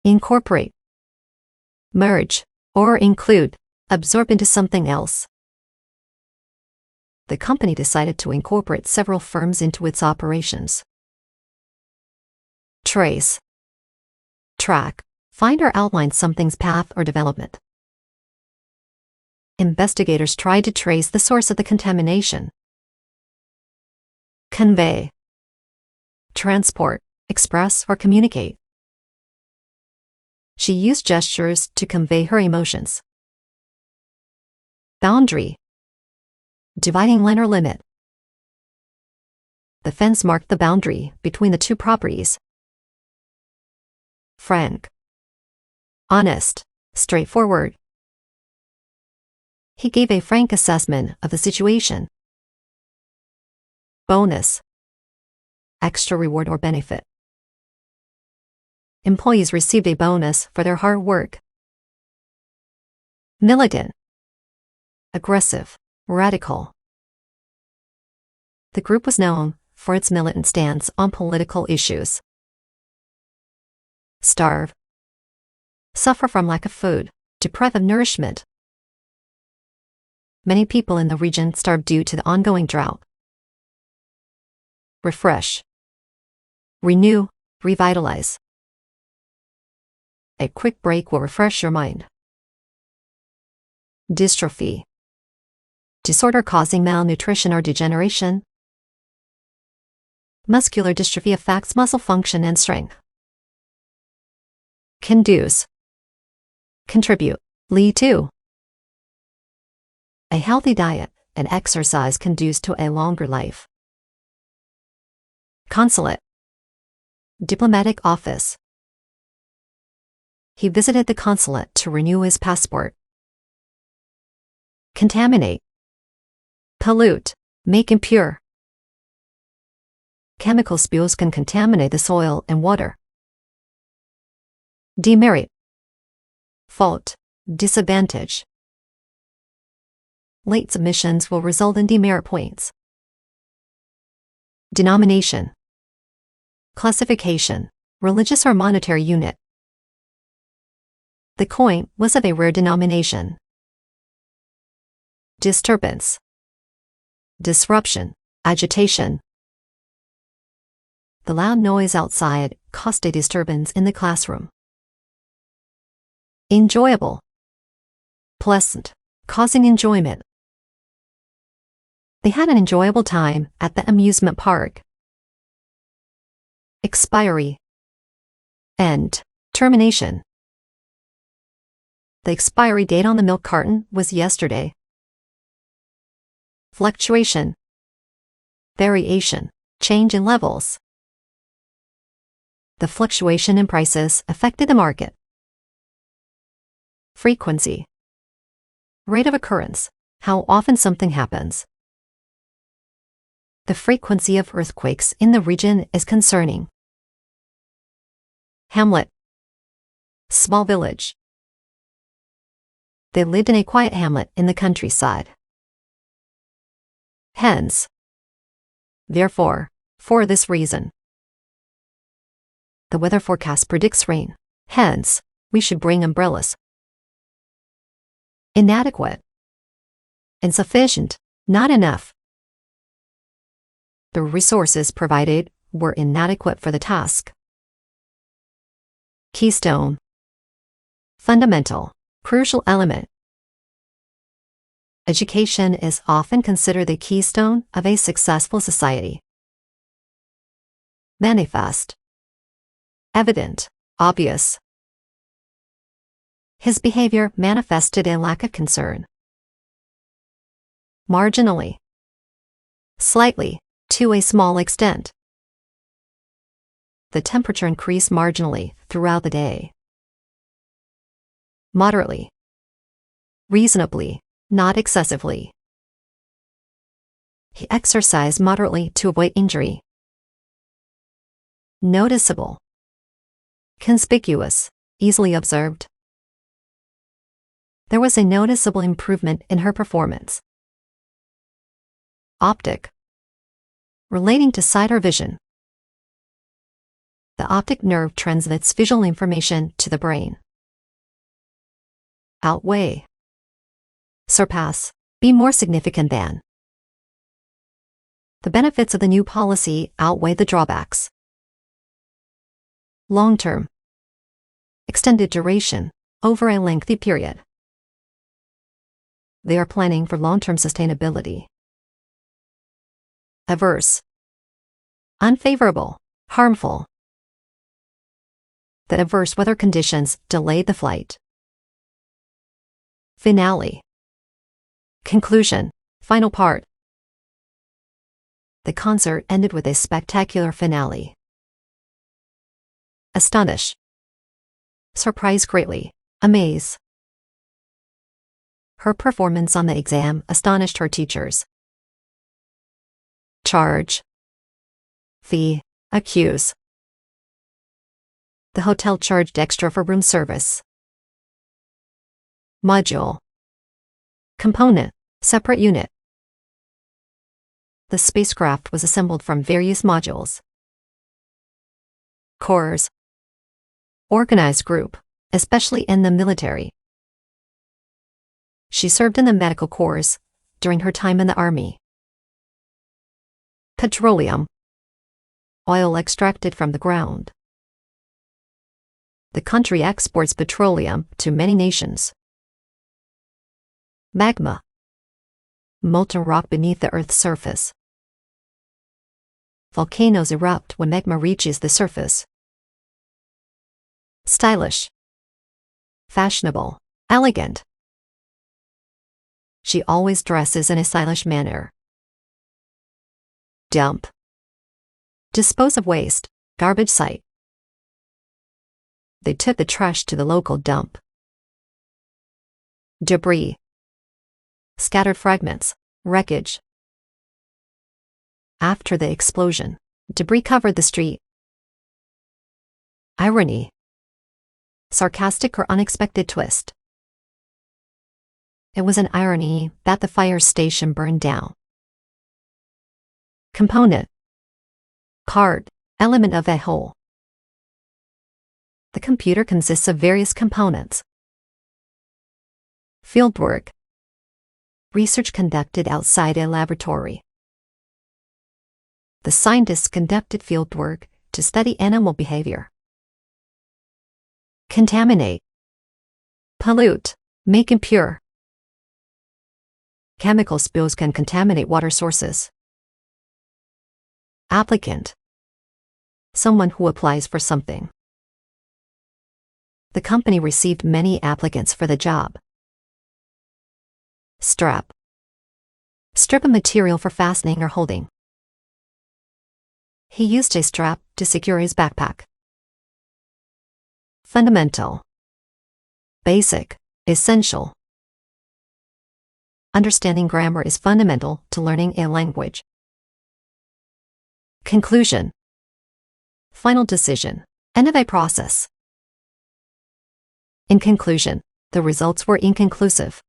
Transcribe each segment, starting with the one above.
incorporate, merge, or include, absorb into something else. The company decided to incorporate several firms into its operations. Trace, track, find or outline something's path or development. Investigators tried to trace the source of the contamination. Convey, transport, express or communicate. She used gestures to convey her emotions. Boundary, dividing line or limit. The fence marked the boundary between the two properties. Frank, honest, straightforward. He gave a frank assessment of the situation. Bonus, extra reward or benefit. Employees received a bonus for their hard work. Militant, aggressive, radical. The group was known for its militant stance on political issues. Starve, suffer from lack of food, deprived of nourishment. Many people in the region starved due to the ongoing drought. Refresh, renew, revitalize. A quick break will refresh your mind. Dystrophy, disorder causing malnutrition or degeneration. Muscular dystrophy affects muscle function and strength. Conduce, contribute, lead to. A healthy diet and exercise conduce to a longer life. Consulate, diplomatic office. He visited the consulate to renew his passport. Contaminate, pollute, make impure. Chemical spills can contaminate the soil and water. Demerit, fault, disadvantage. Late submissions will result in demerit points. Denomination, classification, religious or monetary unit. The coin was of a rare denomination. Disturbance, disruption, agitation. The loud noise outside caused a disturbance in the classroom. Enjoyable, pleasant, causing enjoyment. They had an enjoyable time at the amusement park. Expiry, end, termination. The expiry date on the milk carton was yesterday. Fluctuation, variation, change in levels. The fluctuation in prices affected the market. Frequency, rate of occurrence, how often something happens. The frequency of earthquakes in the region is concerning. Hamlet, small village. They lived in a quiet hamlet in the countryside. Hence, therefore, for this reason. The weather forecast predicts rain. Hence, we should bring umbrellas. Inadequate, insufficient, not enough. The resources provided were inadequate for the task. Keystone, fundamental, crucial element. Education is often considered the keystone of a successful society. Manifest, evident, obvious. His behavior manifested a lack of concern. Marginally, slightly, to a small extent. The temperature increased marginally throughout the day. Moderately, reasonably, not excessively. He exercised moderately to avoid injury. Noticeable, conspicuous, easily observed. There was a noticeable improvement in her performance. Optic, relating to sight or vision. The optic nerve transmits visual information to the brain. Outweigh. Surpass. Be more significant than. The benefits of the new policy outweigh the drawbacks. Long-term. Extended duration, over a lengthy period. They are planning for long-term sustainability. Adverse. Unfavorable, harmful. The adverse weather conditions delayed the flight. Finale. Conclusion, final part. The concert ended with a spectacular finale. Astonish. Surprise greatly, amaze. Her performance on the exam astonished her teachers. Charge. Fee, accuse. The hotel charged extra for room service. Module. Component, separate unit. The spacecraft was assembled from various modules. Corps. Organized group, especially in the military. She served in the medical corps during her time in the army. Petroleum. Oil extracted from the ground. The country exports petroleum to many nations. Magma. Molten rock beneath the Earth's surface. Volcanoes erupt when magma reaches the surface. Stylish. Fashionable, elegant. She always dresses in a stylish manner. Dump. Dispose of waste, garbage site. They took the trash to the local dump. Debris. Scattered fragments, wreckage. After the explosion, debris covered the street. Irony. Sarcastic or unexpected twist. It was an irony that the fire station burned down. Component. Card, element of a whole. The computer consists of various components. Fieldwork. Research conducted outside a laboratory. The scientists conducted fieldwork to study animal behavior. Contaminate. Pollute, make impure. Chemical spills can contaminate water sources. Applicant. Someone who applies for something. The company received many applicants for the job. Strap. Strip of material for fastening or holding. He used a strap to secure his backpack. Fundamental. Basic, essential. Understanding grammar is fundamental to learning a language. Conclusion. Final decision, end of a process. In conclusion, the results were inconclusive.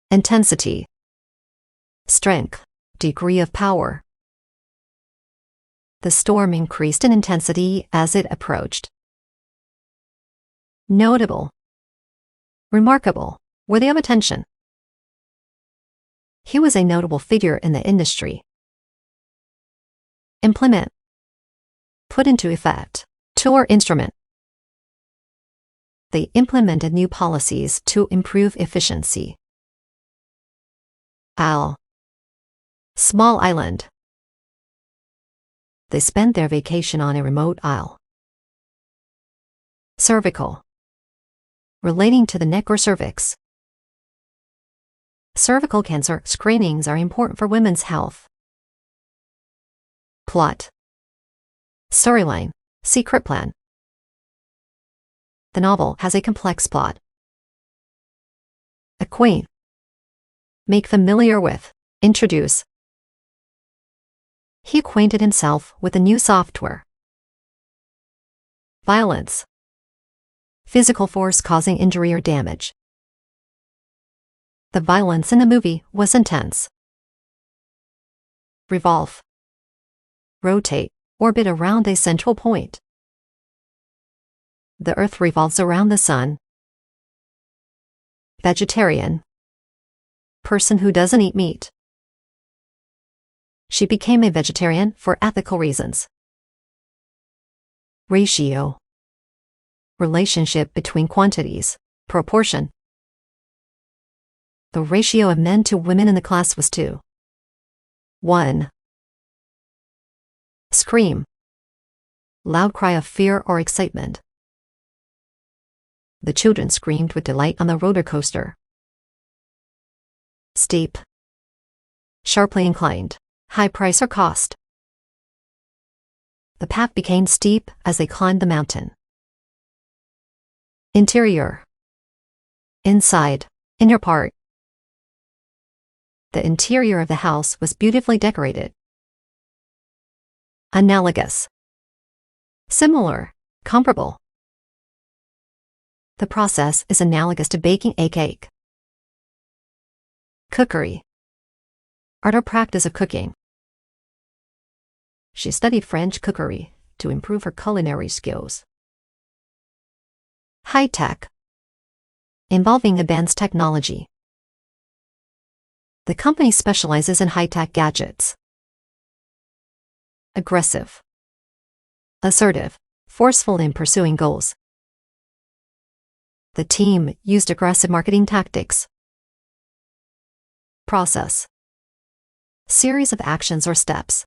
Intensity. Strength, degree of power. The storm increased in intensity as it approached. Notable. Remarkable, worthy of attention. He was a notable figure in the industry. Implement. Put into effect, tool or instrument. They implemented new policies to improve efficiency. Isle. Small island. They spent their vacation on a remote isle. Cervical. Relating to the neck or cervix. Cervical cancer screenings are important for women's health. Plot. Storyline, secret plan. The novel has a complex plot. Acquaint. Make familiar with, introduce. He acquainted himself with the new software. Violence. Physical force causing injury or damage. The violence in the movie was intense. Revolve. Rotate, orbit around a central point. The Earth revolves around the Sun. Vegetarian. Person who doesn't eat meat. She became a vegetarian for ethical reasons. Ratio. Relationship between quantities. Proportion. The ratio of men to women in the class was 2:1. Scream. Loud cry of fear or excitement. The children screamed with delight on the roller coaster. Steep. Sharply inclined. High price or cost. The path became steep as they climbed the mountain. Interior. Inside. Inner part. The interior of the house was beautifully decorated. Analogous. Similar. Comparable. The process is analogous to baking a cake. Cookery. Art or practice of cooking. She studied French cookery to improve her culinary skills. High-tech. Involving advanced technology. The company specializes in high-tech gadgets. Aggressive. Assertive. Forceful in pursuing goals. The team used aggressive marketing tactics. Process. Series of actions or steps.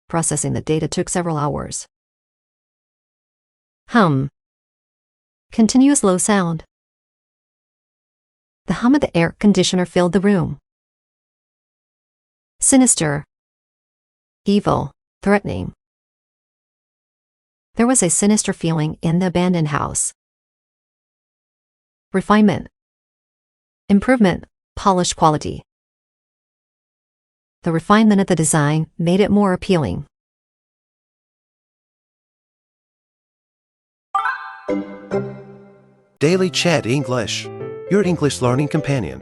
Processing the data took several hours. Hum. Continuous low sound. The hum of the air conditioner filled the room. Sinister. Evil, threatening. There was a sinister feeling in the abandoned house. Refinement. Improvement, polished quality. The refinement of the design made it more appealing. Daily Chat English, your English learning companion.